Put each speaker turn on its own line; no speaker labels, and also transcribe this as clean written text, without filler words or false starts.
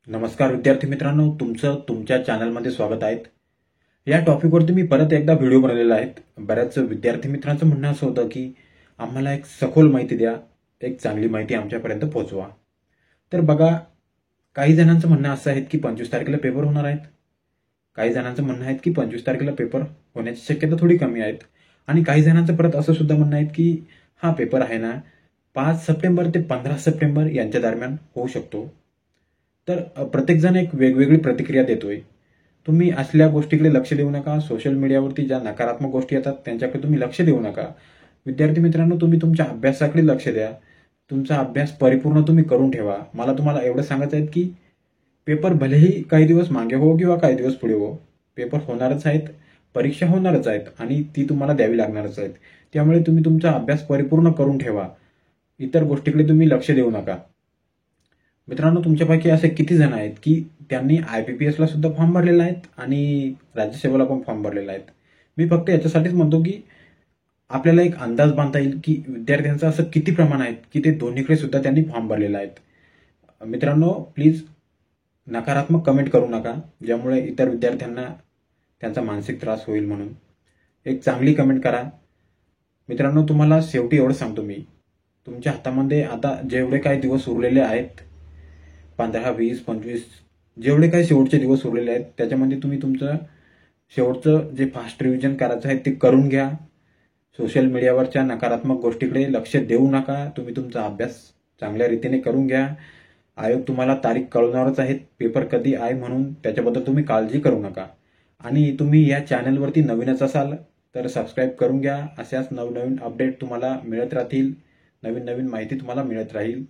नमस्कार विद्यार्थी मित्रांनो, तुमचं तुमच्या चॅनलमध्ये स्वागत आहे। या टॉपिकवरती मी परत एकदा व्हिडिओ बनवलेला आहे। बऱ्याच विद्यार्थी मित्रांचं म्हणणं असं होतं की आम्हाला एक सखोल माहिती द्या, एक चांगली माहिती आमच्यापर्यंत पोहोचवा। तर बघा, काही जणांचं म्हणणं असं आहे की 25 तारखेला पेपर होणार आहेत, काही जणांचं म्हणणं आहे की 25 तारखेला पेपर होण्याची शक्यता थोडी कमी आहे, आणि काही जणांचं परत असं सुद्धा म्हणणं आहे की हा पेपर आहे ना 5 सप्टेंबर ते 15 सप्टेंबर यांच्या दरम्यान होऊ शकतो। तर प्रत्येकजण एक वेगवेगळी प्रतिक्रिया देतोय। तुम्ही असल्या गोष्टीकडे लक्ष देऊ नका। सोशल मीडियावरती ज्या नकारात्मक गोष्टी येतात त्यांच्याकडे तुम्ही लक्ष देऊ नका। विद्यार्थी मित्रांनो, तुम्ही तुमच्या अभ्यासाकडे लक्ष द्या। तुमचा अभ्यास परिपूर्ण तुम्ही करून ठेवा। मला तुम्हाला एवढं सांगायचं आहे की पेपर भलेही काही दिवस मागे हो किंवा काही दिवस पुढे हो, पेपर होणारच आहेत, परीक्षा होणारच आहेत आणि ती तुम्हाला द्यावी लागणारच आहेत। त्यामुळे तुम्ही तुमचा अभ्यास परिपूर्ण करून ठेवा। इतर गोष्टीकडे तुम्ही लक्ष देऊ नका। मित्रांनो, तुमच्यापैकी असे किती जण आहेत की त्यांनी IPPS ला सुद्धा फॉर्म भरलेला आहे आणि राज्यसेवेला पण फॉर्म भरलेला आहे? मी फक्त याच्यासाठीच म्हणतो की आपल्याला एक अंदाज बांधता येईल की विद्यार्थ्यांचं असं किती प्रमाण आहे की ते दोन्हीकडे सुद्धा त्यांनी फॉर्म भरलेला आहे। मित्रांनो, प्लीज नकारात्मक कमेंट करू नका, ज्यामुळे इतर विद्यार्थ्यांना त्यांचा मानसिक त्रास होईल। म्हणून एक चांगली कमेंट करा। मित्रांनो, तुम्हाला शेवटी एवढं सांगतो मी, तुमच्या हातामध्ये आता जेवढे काही दिवस उरलेले आहेत, 15, 20, 25 जेवढे काही शेवटचे दिवस उरलेले आहेत, त्याच्यामध्ये तुम्ही तुमचं शेवटचं जे फास्ट रिव्हिजन करायचं आहे ते करून घ्या। सोशल मीडियावरच्या नकारात्मक गोष्टीकडे लक्ष देऊ नका। तुम्ही तुमचा अभ्यास चांगल्या रीतीने करून घ्या। आयोग तुम्हाला तारीख कळवणारच आहेत पेपर कधी आहे म्हणून, त्याच्याबद्दल तुम्ही काळजी करू नका। आणि तुम्ही या चॅनलवरती नवीनच असाल तर सबस्क्राईब करून घ्या। अशाच नवनवीन अपडेट तुम्हाला मिळत राहतील, नवीन नवीन माहिती तुम्हाला मिळत राहील।